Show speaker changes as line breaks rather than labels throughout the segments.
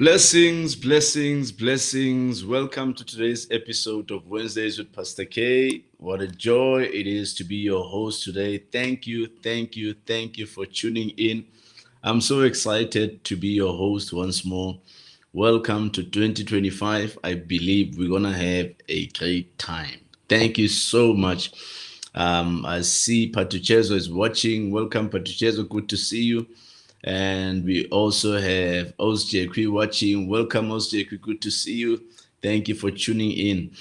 Blessings, blessings, blessings. Welcome to today's episode of Wednesdays with Pastor K. What a joy it is to be your host today. Thank you, thank you, thank you for tuning in. I'm so excited to be your host once more. Welcome to 2025. I believe we're going to have a great time. Thank you so much. I see Patuchezo is watching. Welcome, Patuchezo. Good to see you. And we also have Osjekwi watching. Welcome, Osjekwi. Good to see you. Thank you for tuning in.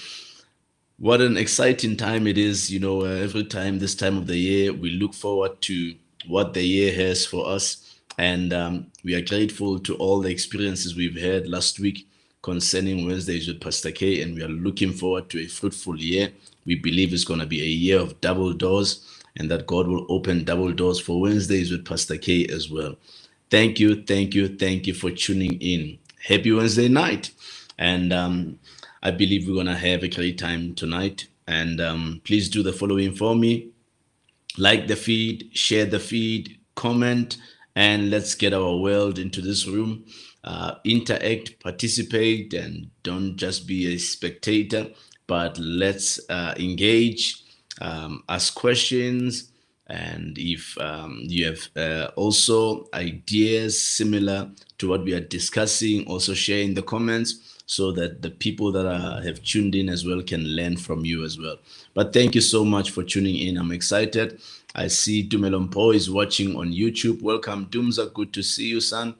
What an exciting time it is. Every time this time of the year, we look forward to what the year has for us. And we are grateful to all the experiences we've had last week concerning Wednesdays with Pastor K. And we are looking forward to a fruitful year. We believe it's going to be a year of double doors, and that God will open double doors for Wednesdays with Pastor K as well. Thank you, thank you, thank you for tuning in. Happy Wednesday night. And I believe we're going to have a great time tonight. And please do the following for me. Like the feed, share the feed, comment, and let's get our world into this room. Interact, participate, and don't just be a spectator, but let's engage, ask questions, and if you have also ideas similar to what we are discussing, also share in the comments so that the people that have tuned in as well can learn from you as well. But thank you so much for tuning in. I'm excited. I see Dumelompo is watching on YouTube. Welcome, Dumza. Good to see you, son.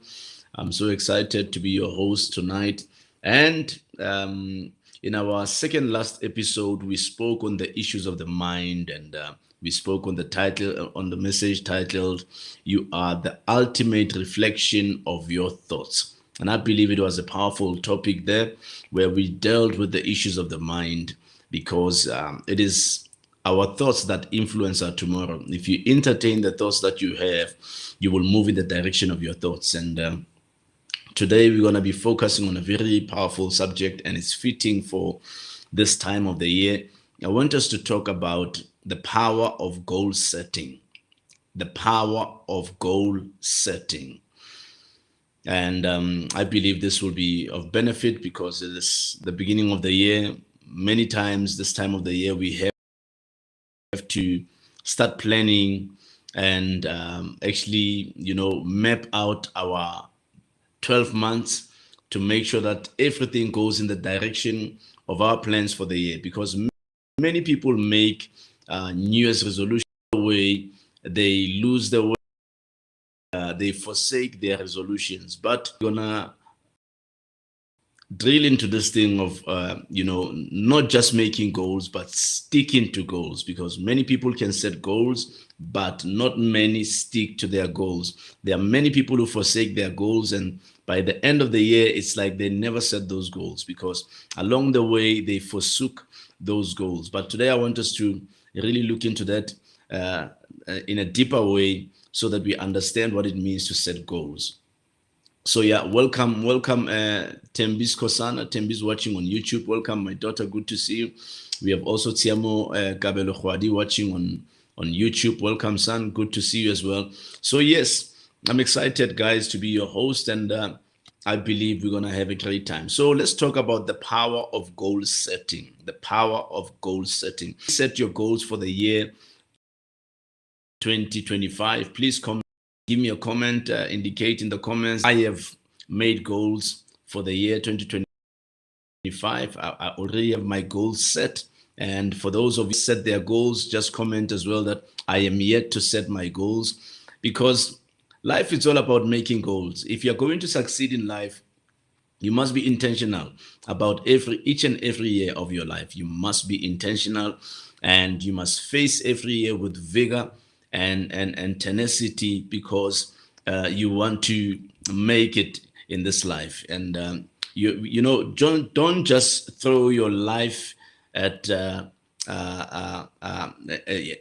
I'm so excited to be your host tonight. And in our second last episode, we spoke on the issues of the mind, and we spoke on the title, on the message titled, "You Are the Ultimate Reflection of Your Thoughts." And I believe it was a powerful topic there where we dealt with the issues of the mind, because it is our thoughts that influence our tomorrow. If you entertain the thoughts that you have, you will move in the direction of your thoughts. And today we're going to be focusing on a very powerful subject, and it's fitting for this time of the year. I want us to talk about the power of goal setting. The power of goal setting. And I believe this will be of benefit because it is the beginning of the year. Many times this time of the year, we have to start planning and actually, map out our 12 months to make sure that everything goes in the direction of our plans for the year, because many people make New Year's resolution way, they lose the way, they forsake their resolutions. But we're gonna drill into this thing of not just making goals but sticking to goals, because many people can set goals but not many stick to their goals. There are many people who forsake their goals, and by the end of the year it's like they never set those goals because along the way they forsook those goals. But today I want us to really look into that in a deeper way so that we understand what it means to set goals. So yeah, welcome, Tembis Kosana. Tembis watching on YouTube. Welcome, my daughter. Good to see you. We have also Tiamo Kabelo Khwadi watching on YouTube. Welcome, son. Good to see you as well. So yes, I'm excited, guys, to be your host, and I believe we're gonna have a great time. So let's talk about the power of goal setting. The power of goal setting. Set your goals for the year 2025. Please give me a comment, indicate in the comments. I have made goals for the year 2025. I already have my goals set. And for those of you who set their goals, just comment as well that I am yet to set my goals, because life is all about making goals. If you're going to succeed in life, you must be intentional about each and every year of your life. You must be intentional, and you must face every year with vigor and tenacity, because you want to make it in this life. And don't just throw your life at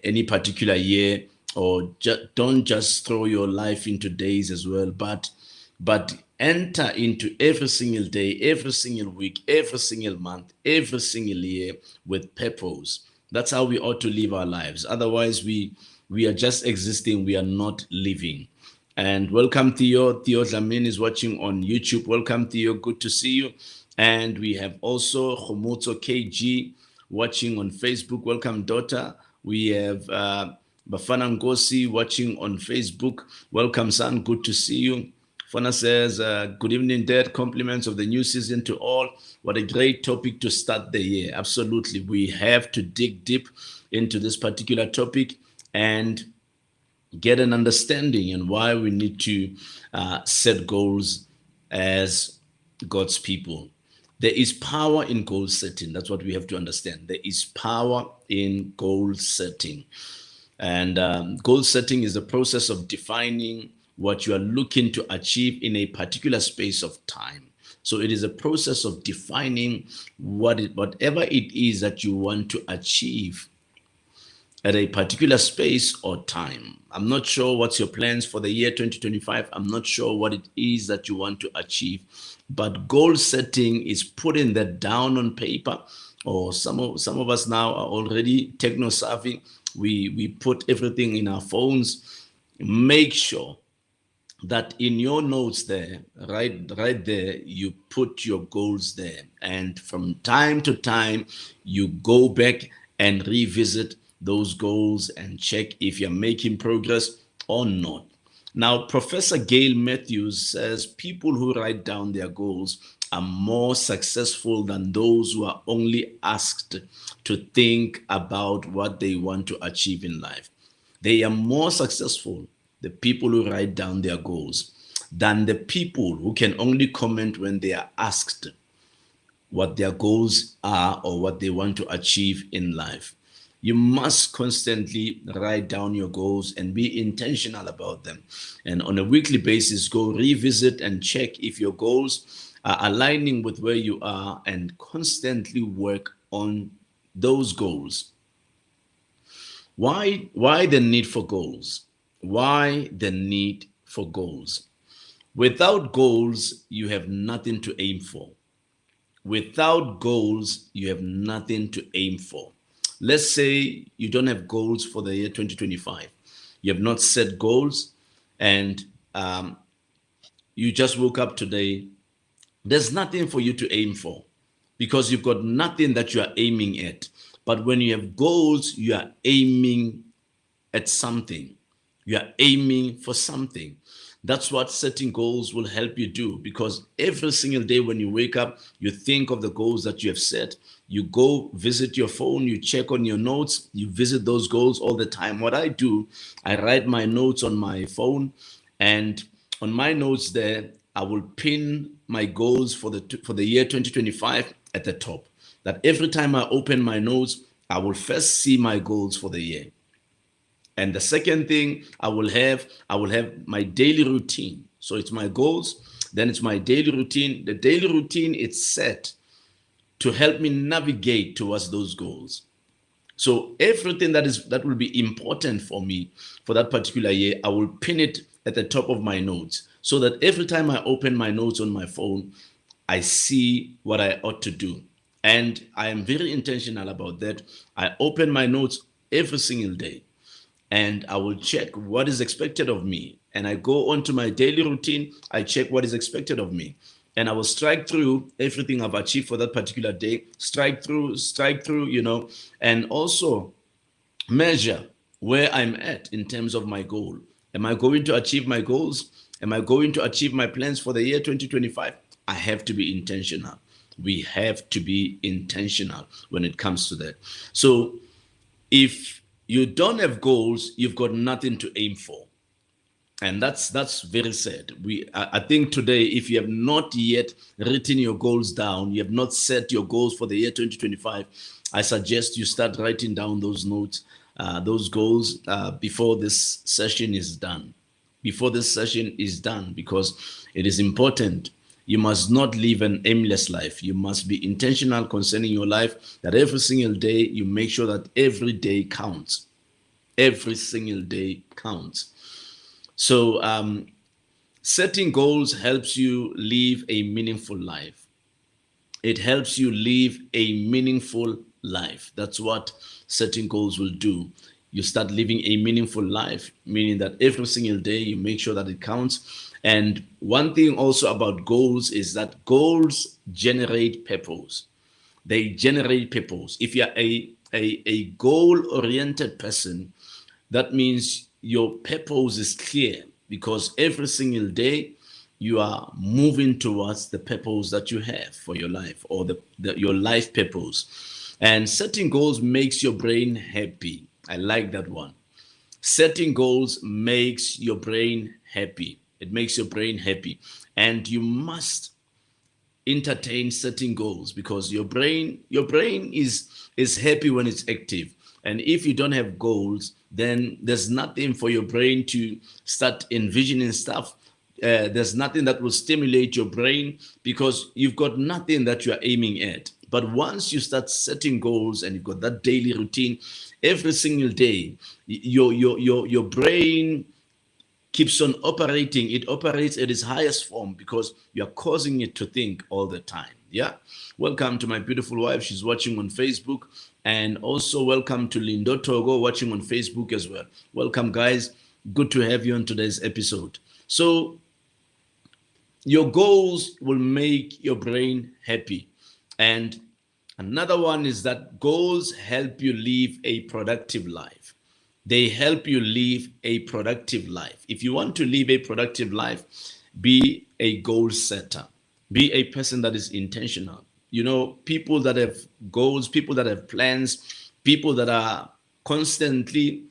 any particular year, or don't just throw your life into days as well, but enter into every single day, every single week, every single month, every single year with purpose. That's how we ought to live our lives. Otherwise, we are just existing, we are not living. And welcome Theo. Theo Dlamin is watching on YouTube. Welcome Theo. Good to see you. And we have also Khomotso KG watching on Facebook. Welcome, daughter. We have Bafana Ngosi watching on Facebook. Welcome, son. Good to see you. Fana says, good evening, Dad. Compliments of the new season to all. What a great topic to start the year. Absolutely. We have to dig deep into this particular topic and get an understanding and why we need to set goals as God's people. There is power in goal setting. That's what we have to understand. There is power in goal setting. And goal setting is the process of defining what you are looking to achieve in a particular space of time. So it is a process of defining whatever it is that you want to achieve at a particular space or time. I'm not sure what's your plans for the year 2025. I'm not sure what it is that you want to achieve, but goal setting is putting that down on paper. Or some of us now are already techno savvy. We put everything in our phones. Make sure that in your notes there, right there, you put your goals there, and from time to time you go back and revisit those goals and check if you're making progress or not. Now, Professor Gail Matthews says people who write down their goals are more successful than those who are only asked to think about what they want to achieve in life. They are more successful, the people who write down their goals, than the people who can only comment when they are asked what their goals are or what they want to achieve in life. You must constantly write down your goals and be intentional about them. And on a weekly basis, go revisit and check if your goals are aligning with where you are and constantly work on those goals. Why the need for goals? Why the need for goals? Without goals, you have nothing to aim for. Without goals, you have nothing to aim for. Let's say you don't have goals for the year 2025. You have not set goals, and you just woke up today. There's nothing for you to aim for because you've got nothing that you are aiming at. But when you have goals, you are aiming at something. You are aiming for something. That's what setting goals will help you do, because every single day when you wake up, you think of the goals that you have set. You go visit your phone, you check on your notes, you visit those goals all the time. What I do, I write my notes on my phone, and on my notes there, I will pin my goals for the year 2025 at the top. That every time I open my notes, I will first see my goals for the year. And the second thing I will have my daily routine. So it's my goals, then it's my daily routine. The daily routine is set to help me navigate towards those goals. So everything that will be important for me for that particular year, I will pin it at the top of my notes, so that every time I open my notes on my phone, I see what I ought to do. And I am very intentional about that. I open my notes every single day, and I will check what is expected of me. And I go on to my daily routine, I check what is expected of me. And I will strike through everything I've achieved for that particular day, strike through, and also measure where I'm at in terms of my goal. Am I going to achieve my goals? Am I going to achieve my plans for the year 2025? I have to be intentional. We have to be intentional when it comes to that. So if you don't have goals, you've got nothing to aim for. And that's very sad. I think today, if you have not yet written your goals down, you have not set your goals for the year 2025, I suggest you start writing down those notes, those goals before this session is done. Before this session is done, because it is important. You must not live an aimless life. You must be intentional concerning your life, that every single day you make sure that every day counts. Every single day counts. So setting goals helps you live a meaningful life. It helps you live a meaningful life. That's what setting goals will do. You start living a meaningful life, meaning that every single day you make sure that it counts. And one thing also about goals is that goals generate purpose. They generate purpose. If you're a goal oriented person, that means your purpose is clear because every single day you are moving towards the purpose that you have for your life, or your life purpose. And setting goals makes your brain happy. I like that one. Setting goals makes your brain happy. It makes your brain happy. And you must entertain setting goals because your brain is happy when it's active. And if you don't have goals, then there's nothing for your brain to start envisioning stuff. There's nothing that will stimulate your brain because you've got nothing that you're aiming at. But once you start setting goals and you've got that daily routine every single day, your brain keeps on operating. It operates at its highest form because you're causing it to think all the time. Yeah. Welcome to my beautiful wife. She's watching on Facebook. And also welcome to Lindo Togo watching on Facebook as well. Welcome, guys. Good to have you on today's episode. So your goals will make your brain happy. And another one is that goals help you live a productive life. They help you live a productive life. If you want to live a productive life, be a goal setter. Be a person that is intentional. You know, people that have goals, people that have plans, people that are constantly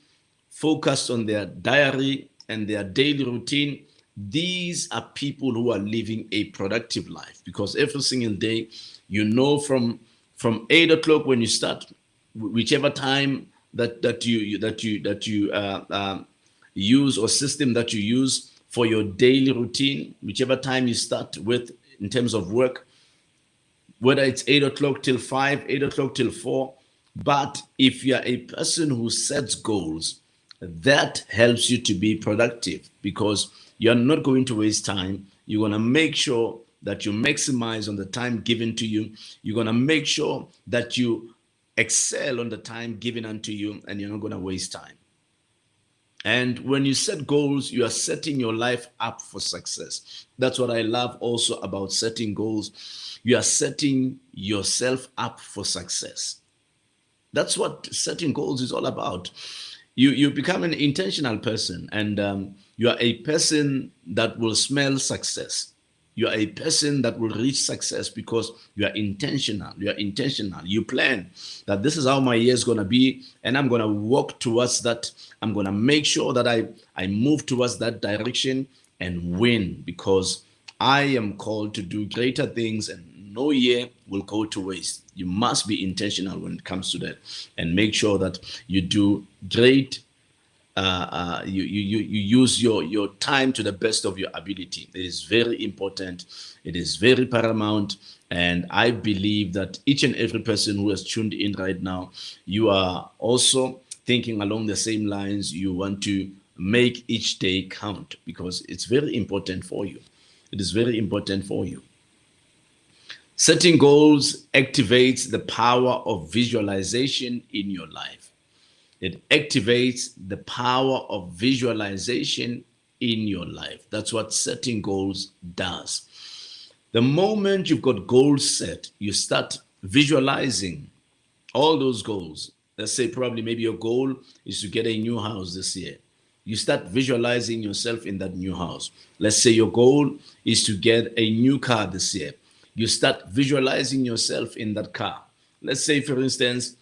focused on their diary and their daily routine, these are people who are living a productive life because every single day, you know, from 8 o'clock when you start, whichever time that you use, or system that you use for your daily routine, whichever time you start with in terms of work, whether it's 8 o'clock till 5, 8 o'clock till 4. But if you're a person who sets goals, that helps you to be productive because you're not going to waste time. You're going to make sure that you maximize on the time given to you. You're going to make sure that you excel on the time given unto you, and you're not going to waste time. And when you set goals, you are setting your life up for success. That's what I love also about setting goals. You are setting yourself up for success. That's what setting goals is all about. You become an intentional person, and you are a person that will smell success. You are a person that will reach success because you are intentional. You are intentional. You plan that this is how my year is going to be, and I'm going to walk towards that. I'm going to make sure that I move towards that direction and win because I am called to do greater things, and no year will go to waste. You must be intentional when it comes to that, and make sure that you do great. You use your time to the best of your ability. It is very important. It is very paramount. And I believe that each and every person who has tuned in right now, you are also thinking along the same lines. You want to make each day count because it's very important for you. It is very important for you. Setting goals activates the power of visualization in your life. It activates the power of visualization in your life. That's what setting goals does. The moment you've got goals set, you start visualizing all those goals. Let's say probably maybe your goal is to get a new house this year. You start visualizing yourself in that new house. Let's say your goal is to get a new car this year. You start visualizing yourself in that car. Let's say, for instance,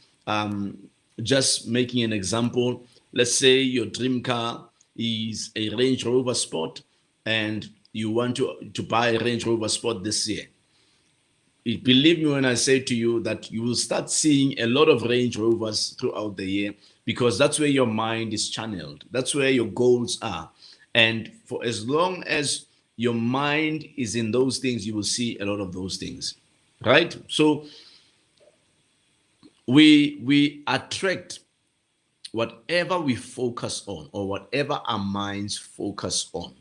just making an example, let's say your dream car is a Range Rover Sport and you want to buy a Range Rover Sport this year. Believe me when I say to you that you will start seeing a lot of Range Rovers throughout the year because that's where your mind is channeled. That's where your goals are. And for as long as your mind is in those things, you will see a lot of those things, right? So we attract whatever we focus on or whatever our minds focus on.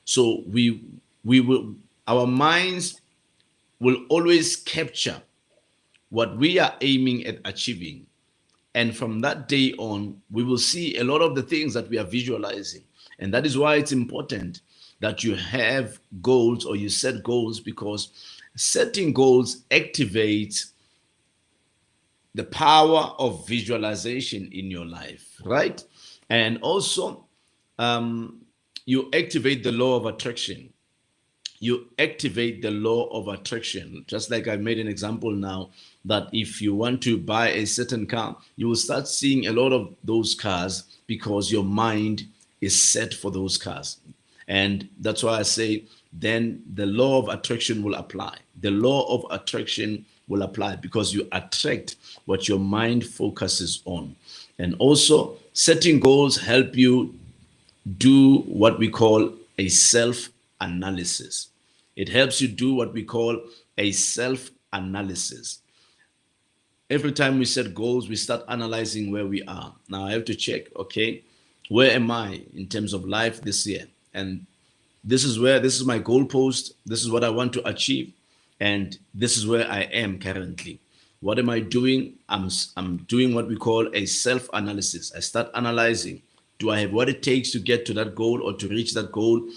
So we will, our minds will always capture what we are aiming at achieving, And from that day on, we will see a lot of the things that we are visualizing. And that is why it's important that you have goals or you set goals, because setting goals activates the power of visualization in your life, right? And also, you activate the law of attraction. You activate the law of attraction. Just like I made an example now, that if you want to buy a certain car, you will start seeing a lot of those cars because your mind is set for those cars. And that's why I say then the law of attraction will apply. The law of attraction will apply because you attract what your mind focuses on. And also, setting goals help you do what we call a self analysis. It helps you do what we call a self analysis. Every time we set goals, we start analyzing where we are. Now I have to check, okay, where am I in terms of life this year? And this is my goalpost. This is what I want to achieve. And this is where I am currently. What am I doing? I'm doing what we call a self analysis. I start analyzing. Do I have what it takes to get to that goal or to reach that goal?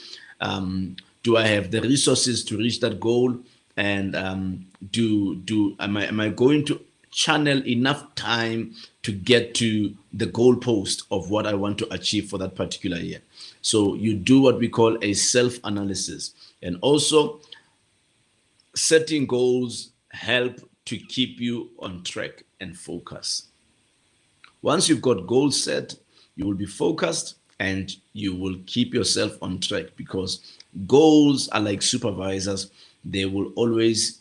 Do I have the resources to reach that goal? And am I going to channel enough time to get to the goalpost of what I want to achieve for that particular year? So you do what we call a self-analysis. And also, setting goals help to keep you on track and focus. Once you've got goals set, you will be focused and you will keep yourself on track, because goals are like supervisors. They will always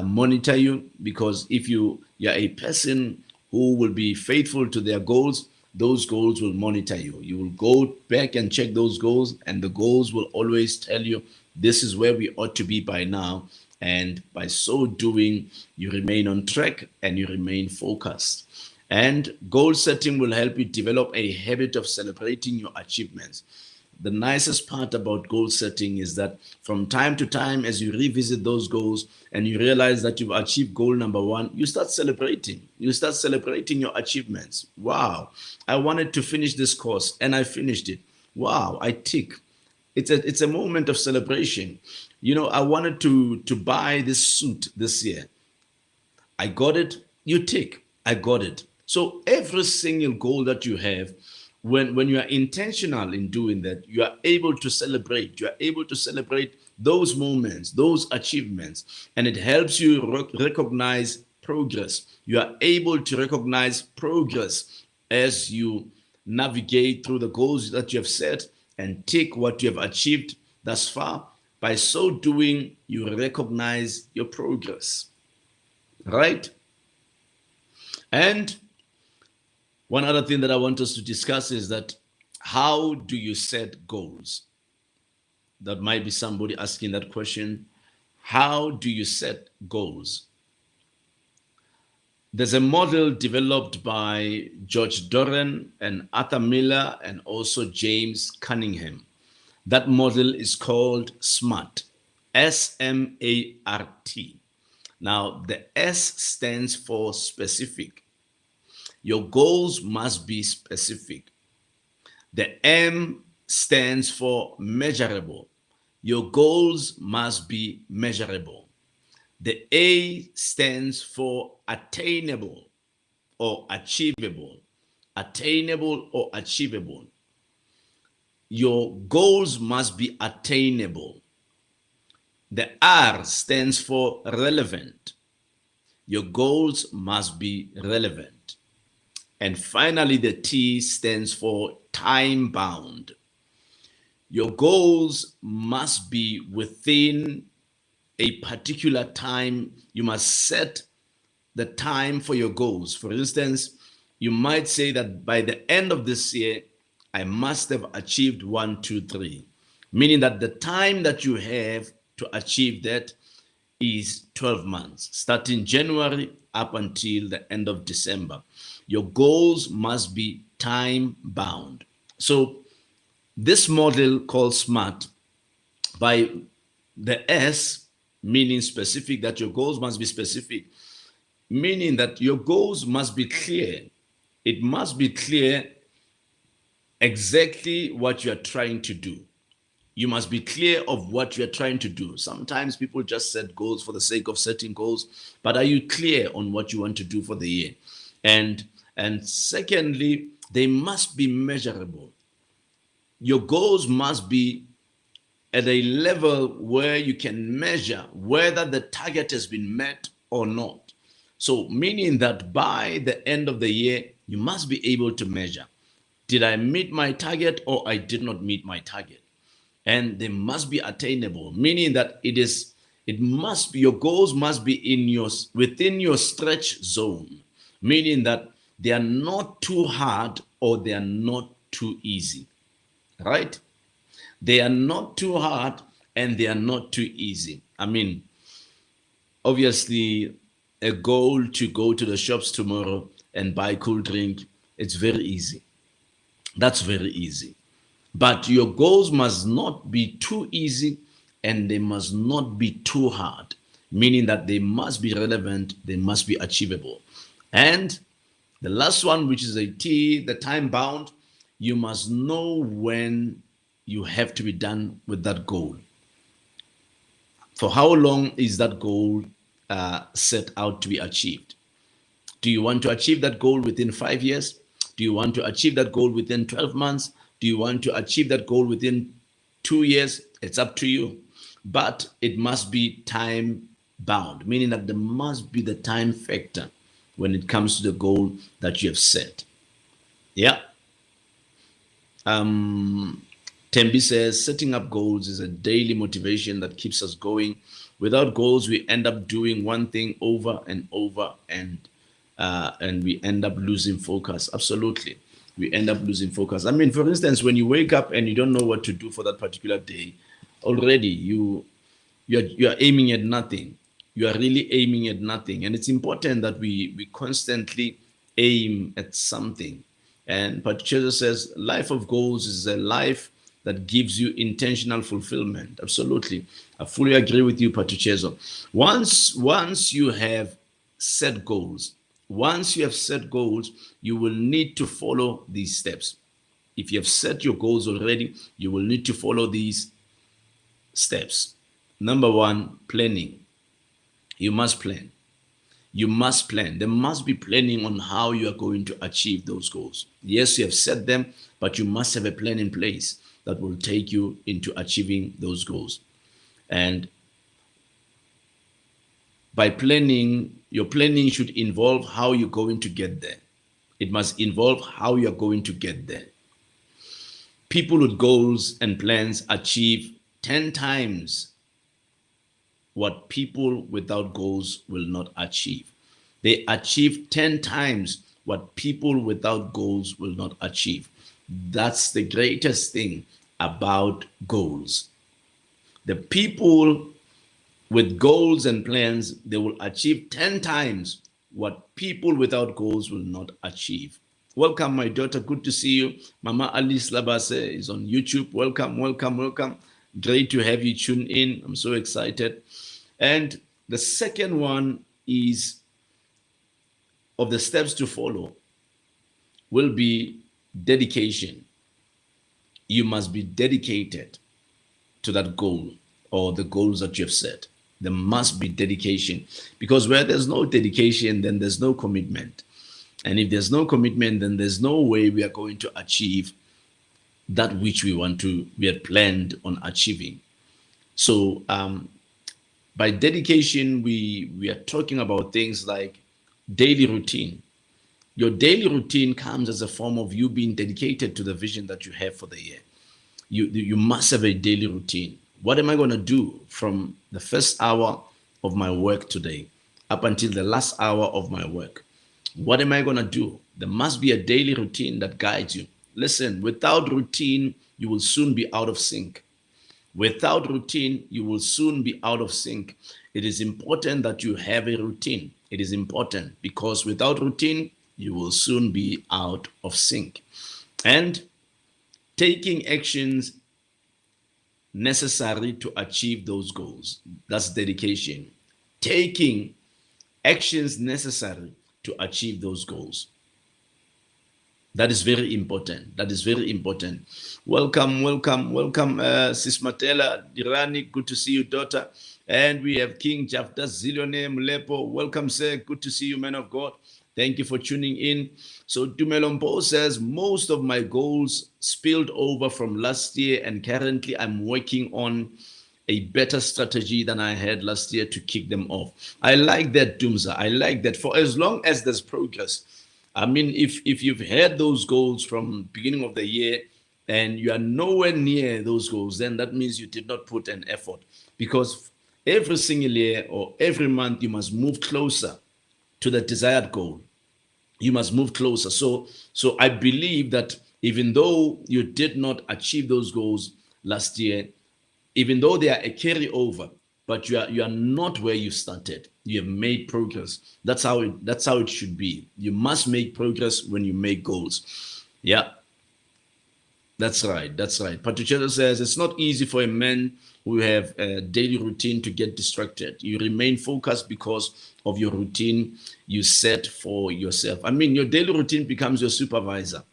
monitor you, because if you're a person who will be faithful to their goals, those goals will monitor you. You will go back and check those goals, and the goals will always tell you this is where we ought to be by now. And by so doing, you remain on track and you remain focused. And goal setting will help you develop a habit of celebrating your achievements. The nicest part about goal setting is that from time to time, as you revisit those goals and you realize that you've achieved goal number one, you start celebrating. You start celebrating your achievements. Wow, I wanted to finish this course and I finished it. Wow, I tick. It's a moment of celebration. You know, I wanted to buy this suit this year. I got it. You tick. I got it. So every single goal that you have, when you are intentional in doing that, you are able to celebrate. You are able to celebrate those moments, those achievements, and it helps you recognize progress. You are able to recognize progress as you navigate through the goals that you have set and tick what you have achieved thus far. By so doing, you recognize your progress, right? And one other thing that I want us to discuss is that how do you set goals? That might be somebody asking that question. How do you set goals? There's a model developed by George Doran and Arthur Miller and also James Cunningham. That model is called SMART, S-M-A-R-T. Now, the S stands for specific. Your goals must be specific. The M stands for measurable. Your goals must be measurable. The A stands for attainable or achievable. Attainable or achievable. Your goals must be attainable. The R stands for relevant. Your goals must be relevant. And finally, the T stands for time bound. Your goals must be within a particular time. You must set the time for your goals. For instance, you might say that by the end of this year, I must have achieved 1, 2, 3, meaning that the time that you have to achieve that is 12 months, starting January up until the end of December. Your goals must be time bound. So this model called SMART, by the S, meaning specific, that your goals must be specific, meaning that your goals must be clear. it must be clear exactly what you are trying to do. You must be clear of what you're trying to do. Sometimes people just set goals for the sake of setting goals, but are you clear on what you want to do for the year? And secondly, they must be measurable. Your goals must be at a level where you can measure whether the target has been met or not. So, meaning that by the end of the year, you must be able to measure, did I meet my target or I did not meet my target? And they must be attainable, meaning that it must be, your goals must be within your stretch zone, meaning that they are not too hard or they are not too easy, right? They are not too hard and they are not too easy. I mean, obviously, a goal to go to the shops tomorrow and buy cool drink, it's very easy. That's very easy. But your goals must not be too easy and they must not be too hard, meaning that they must be relevant, they must be achievable. And the last one, which is a T, the time bound, you must know when you have to be done with that goal. For how long is that goal set out to be achieved? Do you want to achieve that goal within 5 years? Do you want to achieve that goal within 12 months? Do you want to achieve that goal within 2 years? It's up to you. But it must be time bound, meaning that there must be the time factor when it comes to the goal that you have set. Yeah. Tembi says, setting up goals is a daily motivation that keeps us going. Without goals, we end up doing one thing over and over, and we end up losing focus. Absolutely. We end up losing focus. I mean, for instance, when you wake up and you don't know what to do for that particular day, already you're aiming at nothing. You are really aiming at nothing. And it's important that we constantly aim at something. And Patricia says, life of goals is a life that gives you intentional fulfillment. Absolutely. I fully agree with you, Patricia. Once you have set goals, you will need to follow these steps. If you have set your goals already, you will need to follow these steps. Number one, planning. You must plan. You must plan. There must be planning on how you are going to achieve those goals. Yes, you have set them, but you must have a plan in place that will take you into achieving those goals. And by planning, your planning should involve how you're going to get there. It must involve how you're going to get there. People with goals and plans achieve 10 times what people without goals will not achieve. They achieve 10 times what people without goals will not achieve. That's the greatest thing about goals. The people with goals and plans, they will achieve 10 times what people without goals will not achieve. Welcome, my daughter. Good to see you. Mama Alice Labase is on YouTube. Welcome, welcome, welcome. Great to have you tune in. I'm so excited. And the second one is of the steps to follow will be dedication. You must be dedicated to that goal or the goals that you have set. There must be dedication, because where there's no dedication, then there's no commitment. And if there's no commitment, then there's no way we are going to achieve that which we had planned on achieving. So by dedication, we are talking about things like daily routine. Your daily routine comes as a form of you being dedicated to the vision that you have for the year. You must have a daily routine. What am I going to do from the first hour of my work today up until the last hour of my work? What am I going to do? There must be a daily routine that guides you. Listen, without routine, you will soon be out of sync. Without routine, you will soon be out of sync. It is important that you have a routine. It is important because without routine, you will soon be out of sync. And taking actions necessary to achieve those goals. That's dedication. Taking actions necessary to achieve those goals. That is very important. That is very important. Welcome, welcome, welcome, Sis Matela, Dirani. Good to see you, daughter. And we have King Jafta Zillionaire Mulepo. Welcome, sir. Good to see you, man of God. Thank you for tuning in. So Dumelompo says, most of my goals spilled over from last year, and currently I'm working on a better strategy than I had last year to kick them off. I like that, Dumza. I like that. For as long as there's progress. I mean, if you've had those goals from beginning of the year and you are nowhere near those goals, then that means you did not put an effort. Because every single year or every month, you must move closer to the desired goal. You must move closer. So I believe that even though you did not achieve those goals last year, even though they are a carryover, but you are not where you started. You have made progress. That's how it should be. You must make progress when you make goals. Yeah, that's right. That's right. Patricia says it's not easy for a man who have a daily routine to get distracted. You remain focused because of your routine you set for yourself. I mean, your daily routine becomes your supervisor.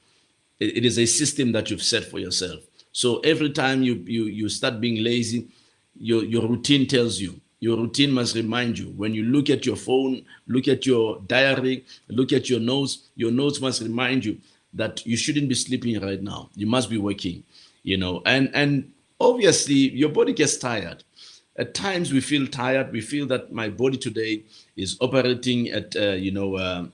It is a system that you've set for yourself. So every time you start being lazy, your routine tells you. Your routine must remind you. When you look at your phone, look at your diary, look at your notes must remind you that you shouldn't be sleeping right now. You must be working, and obviously your body gets tired. At times we feel tired. We feel that my body today is operating at 10%.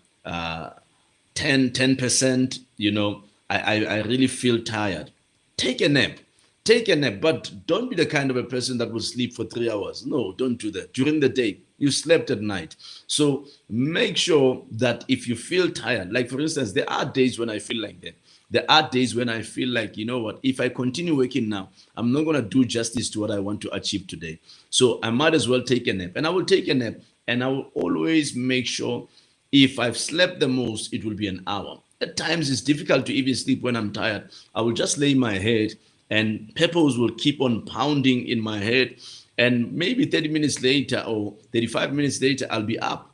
I really feel tired. Take a nap. Take a nap, but don't be the kind of a person that will sleep for 3 hours. No, don't do that. During the day, you slept at night. So make sure that if you feel tired, like for instance, there are days when I feel like that. There are days when I feel like, you know what, if I continue working now, I'm not going to do justice to what I want to achieve today. So I might as well take a nap. And I will take a nap, and I will always make sure if I've slept the most, it will be an hour. At times, it's difficult to even sleep when I'm tired. I will just lay my head, and peppers will keep on pounding in my head. And maybe 30 minutes later or 35 minutes later, I'll be up,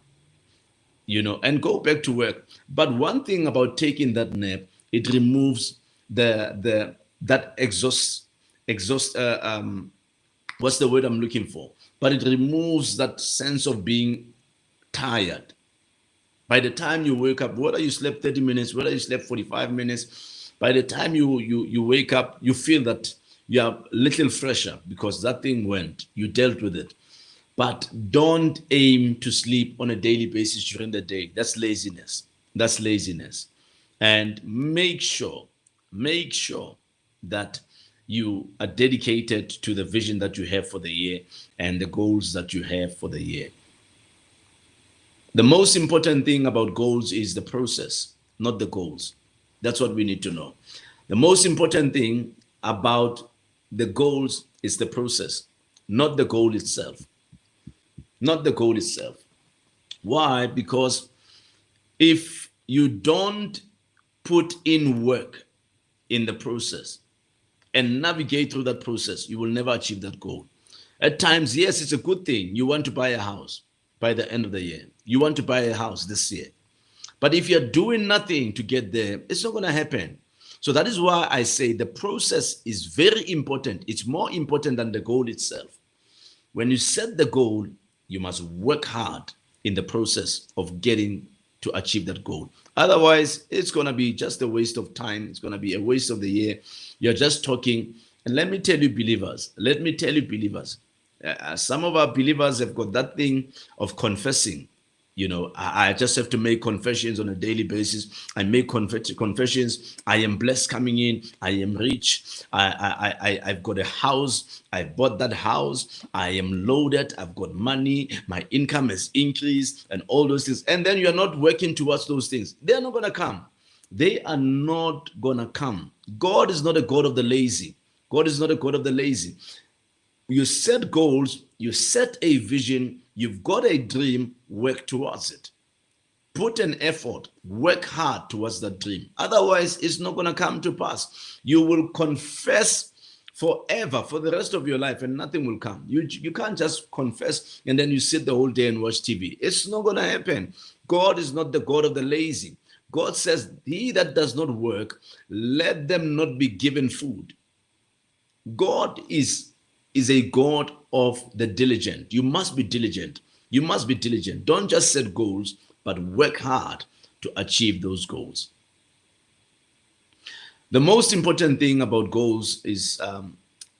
and go back to work. But one thing about taking that nap, it removes that exhaust. What's the word I'm looking for? But it removes that sense of being tired. By the time you wake up, whether you slept 30 minutes, whether you slept 45 minutes, by the time you wake up, you feel that you are a little fresher because that thing went. You dealt with it. But don't aim to sleep on a daily basis during the day. That's laziness. That's laziness. And make sure that you are dedicated to the vision that you have for the year and the goals that you have for the year. The most important thing about goals is the process, not the goals. That's what we need to know. The most important thing about the goals is the process, not the goal itself. Not the goal itself. Why? Because if you don't put in work in the process and navigate through that process, you will never achieve that goal. At times, yes, it's a good thing. You want to buy a house by the end of the year. You want to buy a house this year. But if you're doing nothing to get there, it's not going to happen. So that is why I say the process is very important. It's more important than the goal itself. When you set the goal, you must work hard in the process of getting to achieve that goal. Otherwise, it's going to be just a waste of time. It's going to be a waste of the year. You're just talking. And let me tell you, believers, some of our believers have got that thing of confessing. I just have to make confessions on a daily basis. I make confessions. I am blessed coming in. I am rich. I've got a house. I bought that house. I am loaded. I've got money. My income has increased and all those things. And then you're not working towards those things. They're not going to come. They are not going to come. God is not a God of the lazy. God is not a God of the lazy. You set goals. You set a vision. You've got a dream, work towards it. Put an effort, work hard towards that dream. Otherwise, it's not going to come to pass. You will confess forever, for the rest of your life, and nothing will come. You can't just confess and then you sit the whole day and watch TV. It's not going to happen. God is not the God of the lazy. God says, he that does not work, let them not be given food. God is a God of the diligent. You must be diligent. You must be diligent. Don't just set goals, but work hard to achieve those goals. The most important thing about goals is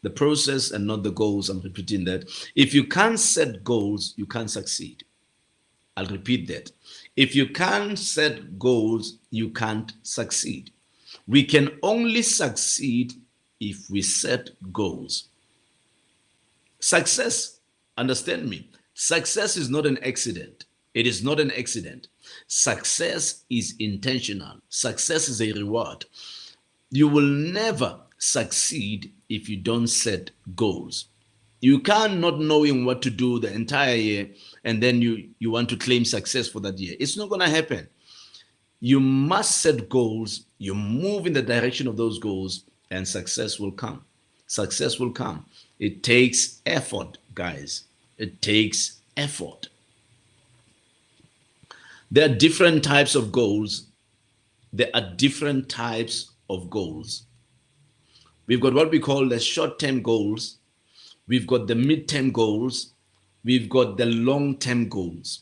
the process and not the goals. I'm repeating that. If you can't set goals, you can't succeed. I'll repeat that. If you can't set goals, you can't succeed. We can only succeed if we set goals. Success, understand me, success is not an accident. It is not an accident. Success is intentional. Success is a reward. You will never succeed if you don't set goals. You can't not knowing what to do the entire year and then you want to claim success for that year. It's not going to happen. You must set goals, you move in the direction of those goals, and success will come. Success will come. It takes effort, guys. It takes effort. There are different types of goals. There are different types of goals. We've got what we call the short-term goals. We've got the mid-term goals. We've got the long-term goals.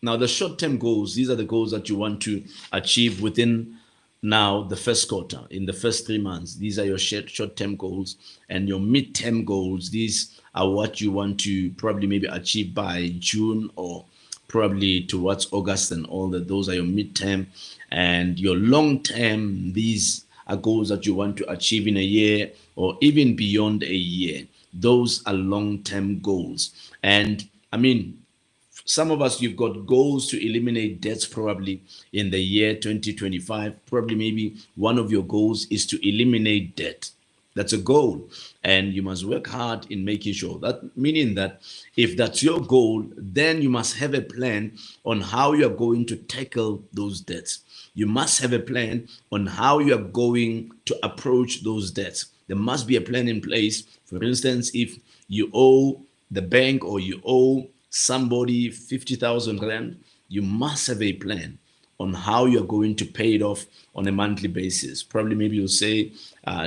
Now, the short-term goals, these are the goals that you want to achieve within now the first quarter, in the first 3 months. These are your short-term goals. And your mid-term goals, these are what you want to probably maybe achieve by June or probably towards August and all that. Those are your mid-term. And your long-term, these are goals that you want to achieve in a year or even beyond a year. Those are long-term goals. And I mean, some of us, you've got goals to eliminate debts probably in the year 2025. Probably maybe one of your goals is to eliminate debt. That's a goal. And you must work hard in making sure that, meaning that if that's your goal, then you must have a plan on how you are going to tackle those debts. You must have a plan on how you are going to approach those debts. There must be a plan in place. For instance, if you owe the bank or you owe somebody 50,000 rand, you must have a plan on how you're going to pay it off on a monthly basis. Probably maybe you'll say,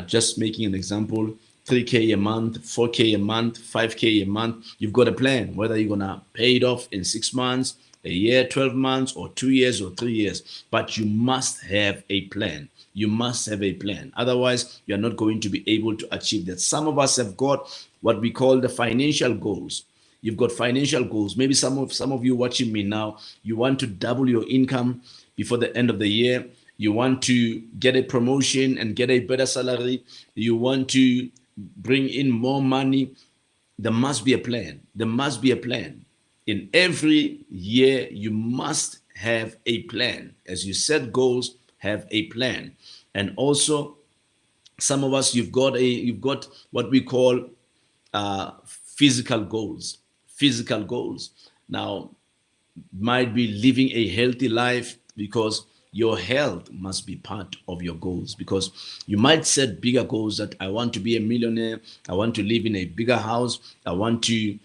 just making an example, 3K a month, 4K a month, 5K a month. You've got a plan, whether you're going to pay it off in 6 months, a year, 12 months, or 2 years or 3 years. But you must have a plan. You must have a plan. Otherwise, you're not going to be able to achieve that. Some of us have got what we call the financial goals. You've got financial goals. Maybe some of you watching me now, you want to double your income before the end of the year. You want to get a promotion and get a better salary. You want to bring in more money. There must be a plan. There must be a plan. In every year, you must have a plan. As you set goals, have a plan. And also, some of us, you've got what we call physical goals. Physical goals. Now, might be living a healthy life, because your health must be part of your goals. Because you might set bigger goals that I want to be a millionaire, I want to live in a bigger house, I want to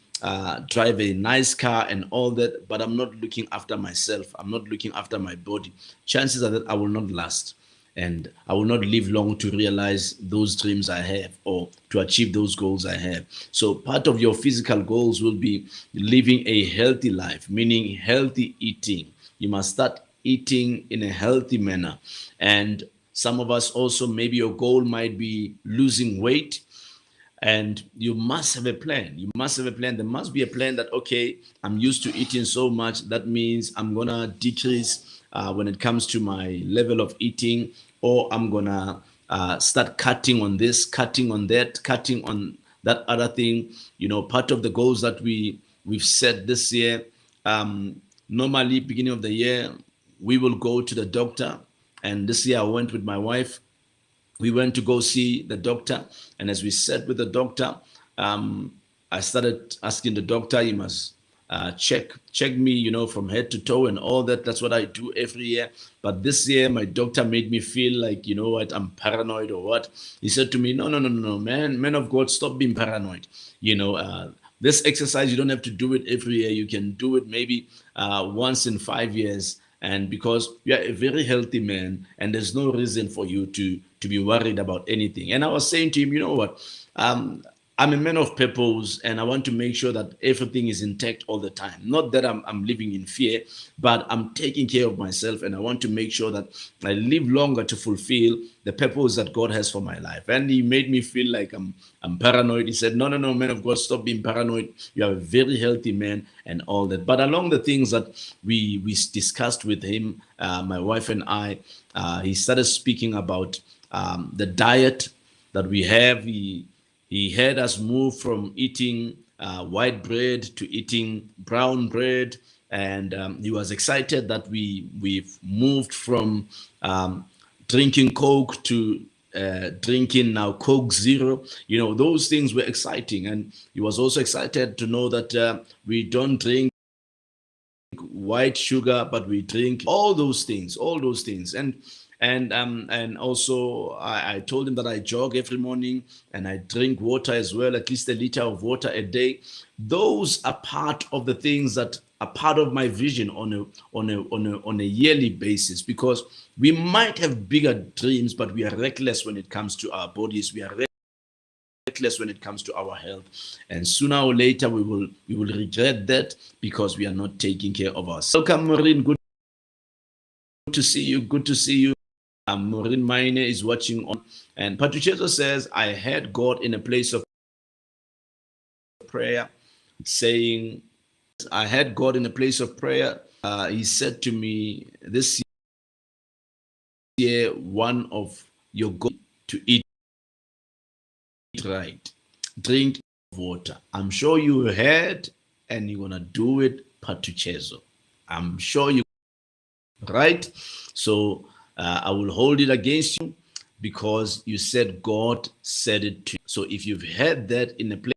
drive a nice car and all that, but I'm not looking after myself, I'm not looking after my body. Chances are that I will not last, and I will not live long to realize those dreams I have or to achieve those goals I have. So part of your physical goals will be living a healthy life, meaning healthy eating. You must start eating in a healthy manner. And some of us also, maybe your goal might be losing weight. And you must have a plan. You must have a plan. There must be a plan that, okay, I'm used to eating so much. That means I'm going to decrease when it comes to my level of eating, or I'm going to start cutting on this, cutting on that, cutting on that other thing. You know, part of the goals that we've set this year, normally beginning of the year, we will go to the doctor. And this year I went with my wife. We went to go see the doctor. And as we sat with the doctor, I started asking the doctor, you must check me, you know, from head to toe and all that. That's what I do every year. But this year, my doctor made me feel like, you know what, I'm paranoid or what. He said to me, no, man of God, stop being paranoid. You know, this exercise, you don't have to do it every year. You can do it maybe once in 5 years. and because you are a very healthy man, and there's no reason for you to be worried about anything. And I was saying to him, you know what? I'm a man of purpose, and I want to make sure that everything is intact all the time. Not that I'm living in fear, but I'm taking care of myself, and I want to make sure that I live longer to fulfill the purpose that God has for my life. And he made me feel like I'm paranoid. He said, no, no, no, man of God, stop being paranoid. You are a very healthy man and all that. But along the things that we discussed with him, my wife and I, he started speaking about the diet that we have. He had us move from eating white bread to eating brown bread, and he was excited that we've moved from drinking Coke to drinking now Coke Zero. You know, those things were exciting, and he was also excited to know that we don't drink white sugar, but we drink all those things, and also I told him that I jog every morning and I drink water as well, at least a liter of water a day. Those are part of the things that are part of my vision on a yearly basis, because we might have bigger dreams, but we are reckless when it comes to our bodies. We are reckless when it comes to our health, and sooner or later we will regret that because we are not taking care of ourselves. Welcome, Maureen. Good to see you. Good to see you. Maureen Mine is watching on, and Patriceto says, I had God in a place of prayer, saying, I had God in a place of prayer. He said to me, this year, one of your goals to eat right, drink water. I'm sure you heard, and you're gonna do it, Patriceto. I'm sure you right. So I will hold it against you because you said God said it to you. So if you've heard that in a place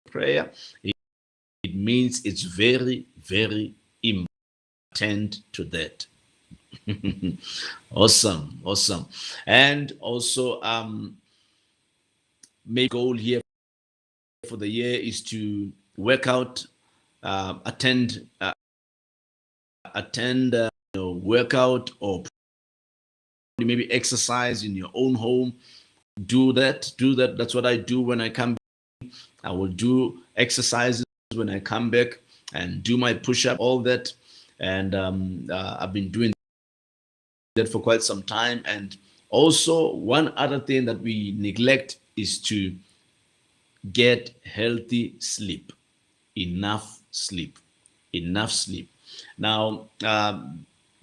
of prayer, it means it's very, very important. Attend to that. Awesome, awesome. And also, maybe goal here for the year is to work out, attend workout, or maybe exercise in your own home. Do that. That's what I do when I come back. I will do exercises when I come back and do my push-up, all that. And I've been doing that for quite some time. And also, one other thing that we neglect is to get healthy sleep. Enough sleep. Now,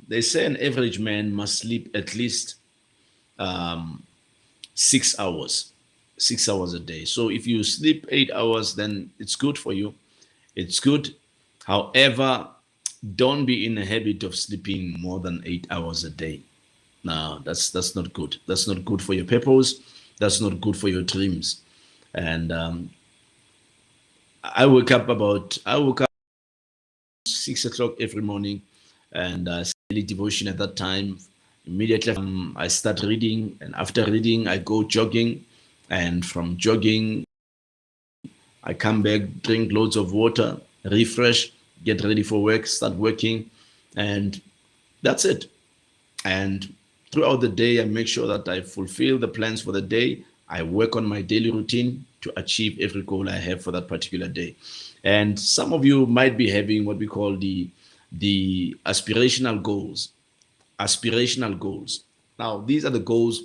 they say an average man must sleep at least 6 hours, 6 hours a day. So if you sleep 8 hours, then it's good for you. It's good. However, don't be in a habit of sleeping more than 8 hours a day. No, that's not good. That's not good for your purpose. That's not good for your dreams. And I wake up 6 o'clock every morning, and daily devotion at that time. Immediately I start reading, and after reading I go jogging, and from jogging I come back, drink loads of water, refresh, get ready for work, start working, and that's it. And throughout the day I make sure that I fulfill the plans for the day. I work on my daily routine to achieve every goal I have for that particular day. And some of you might be having what we call the aspirational goals. Now, these are the goals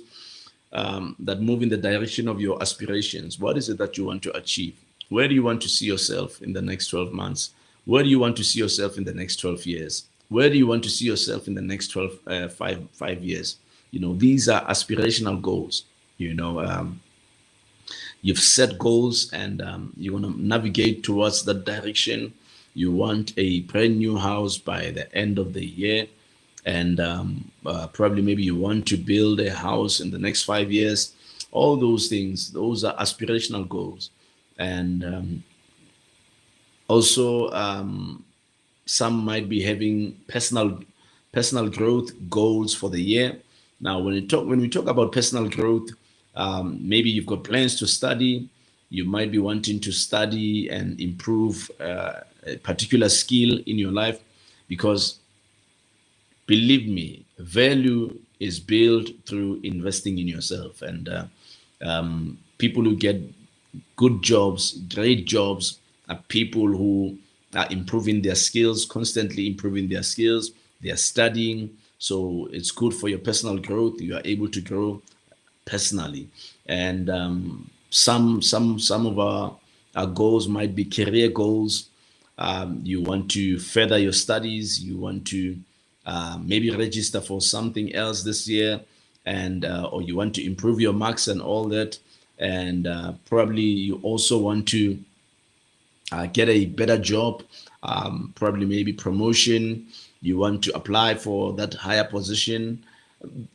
that move in the direction of your aspirations. What is it that you want to achieve? Where do you want to see yourself in the next 12 months? Where do you want to see yourself in the next 12 years? Where do you want to see yourself in the next 5 years? You know, these are aspirational goals. You know, you've set goals, and you want to navigate towards that direction. You want a brand new house by the end of the year, and probably maybe you want to build a house in the next 5 years. All those things, those are aspirational goals. And also, some might be having personal growth goals for the year. Now, when we talk about personal growth, maybe you've got plans to study. You might be wanting to study and improve a particular skill in your life, because Believe me, value is built through investing in yourself. And people who get good jobs, great jobs, are people who are improving their skills, constantly improving their skills. They are studying. So it's good for your personal growth. You are able to grow personally. And some of our goals might be career goals. You want to further your studies. You want to maybe register for something else this year, and or you want to improve your marks and all that. And probably you also want to get a better job, probably maybe promotion. You want to apply for that higher position.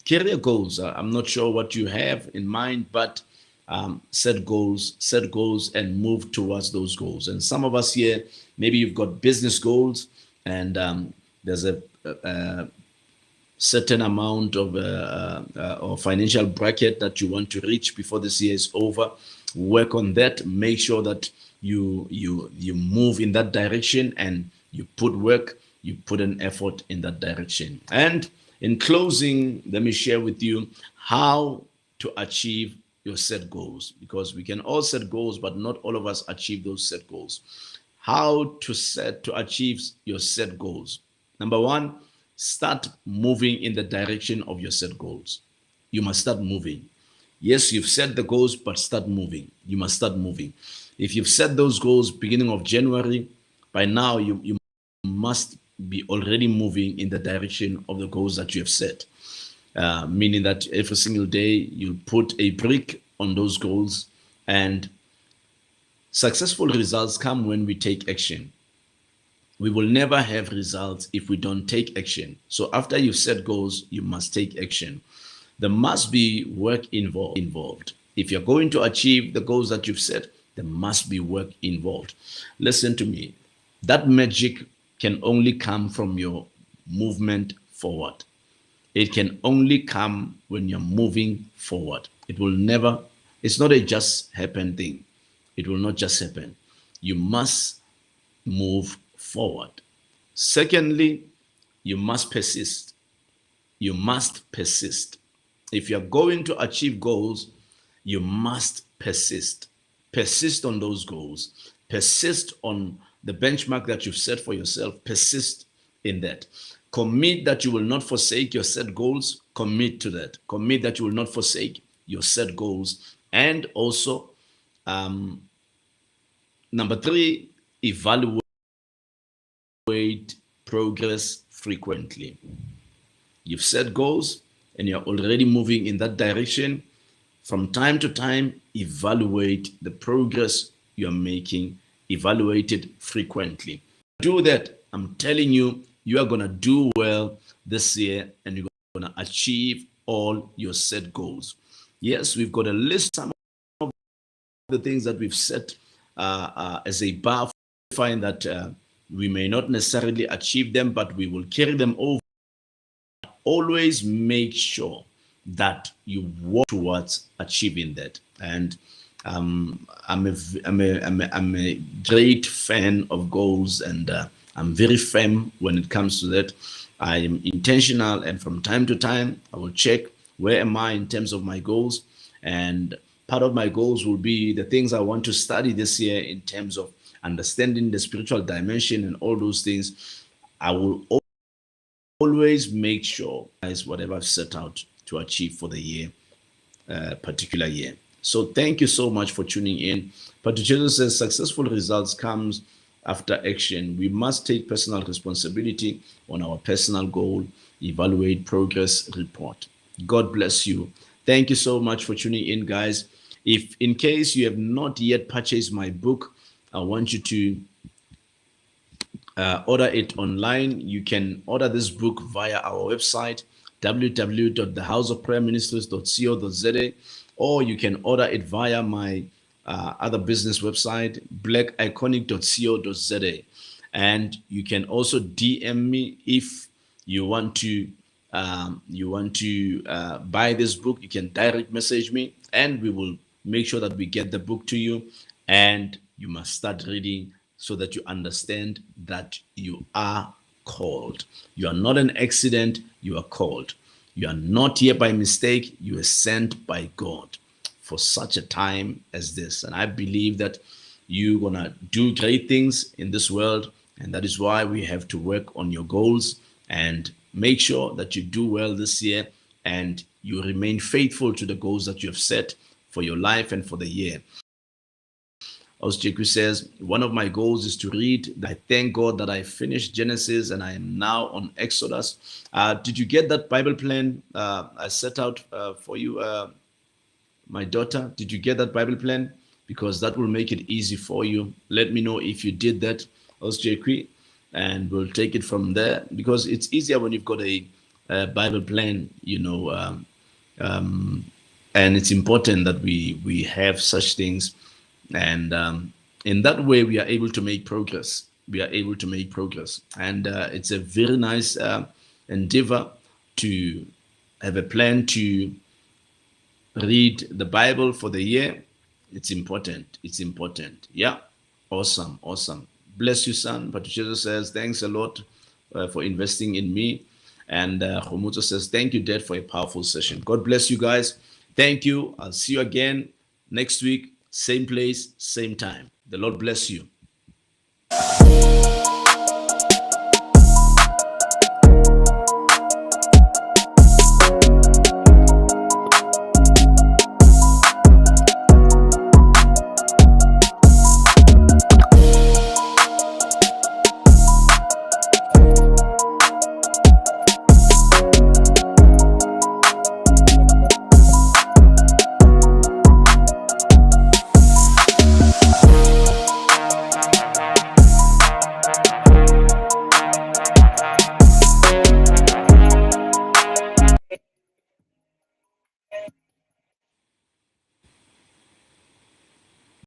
Career goals. I'm not sure what you have in mind, but set goals, and move towards those goals. And some of us here, maybe you've got business goals, and there's a certain amount of or financial bracket that you want to reach before this year is over. Work on that. Make sure that you move in that direction, and you put work, you put an effort in that direction. And in closing, let me share with you how to achieve your set goals, because we can all set goals, but not all of us achieve those set goals. How to achieve your set goals. Number one, start moving in the direction of your set goals. You must start moving. Yes, you've set the goals, but start moving. You must start moving. If you've set those goals beginning of January, by now you must be already moving in the direction of the goals that you have set. Meaning that every single day you put a brick on those goals, and successful results come when we take action. We will never have results if we don't take action. So after you've set goals, you must take action. There must be work involved. If you're going to achieve the goals that you've set, there must be work involved. Listen to me. That magic can only come from your movement forward. It can only come when you're moving forward. It will never, it's not a just happen thing. It will not just happen. You must move forward. Secondly, you must persist. You must persist. If you're going to achieve goals, you must persist. Persist on those goals. Persist on the benchmark that you've set for yourself. Persist in that. Commit that you will not forsake your set goals. Commit to that. Commit that you will not forsake your set goals. And also, number three, evaluate progress frequently. You've set goals and you're already moving in that direction. From time to time, evaluate the progress you're making. Evaluate it frequently. Do that. I'm telling you, you are going to do well this year, and you're going to achieve all your set goals. Yes, we've got a list of some of the things that we've set as a bar. Find that we may not necessarily achieve them, but we will carry them over. Always make sure that you work towards achieving that. And I'm a great fan of goals, and I'm very firm when it comes to that. I am intentional, and from time to time, I will check where am I in terms of my goals. And part of my goals will be the things I want to study this year in terms of understanding the spiritual dimension and all those things. I will always make sure is whatever I've set out to achieve for the year, particular year. So thank you so much for tuning in. But Jesus says successful results comes after action. We must take personal responsibility on our personal goal, evaluate progress, report. God bless you. Thank you so much for tuning in, guys. If in case you have not yet purchased my book, I want you to order it online. You can order this book via our website, www.thehouseofprayerministries.co.za, or you can order it via my other business website, blackiconic.co.za. And you can also DM me if you want to buy this book. You can direct message me, and we will make sure that we get the book to you. And you must start reading so that you understand that you are called. You are not an accident, you are called. You are not here by mistake, you are sent by God for such a time as this. And I believe that you're going to do great things in this world. And that is why we have to work on your goals and make sure that you do well this year and you remain faithful to the goals that you have set for your life and for the year. Osjeku says, one of my goals is to read. I thank God that I finished Genesis and I am now on Exodus. Did you get that Bible plan I set out for you, my daughter? Did you get that Bible plan? Because that will make it easy for you. Let me know if you did that, Osjeku, and we'll take it from there. Because it's easier when you've got a Bible plan, and it's important that we have such things, and in that way we are able to make progress. And it's a very nice endeavor to have a plan to read the Bible for the year. It's important. Yeah. Awesome. Bless you, son. Patricia says, thanks a lot for investing in me. And Khomuto says, thank you, Dad, for a powerful session. God bless you guys. Thank you. I'll see you again next week. Same place, same time. The Lord bless you.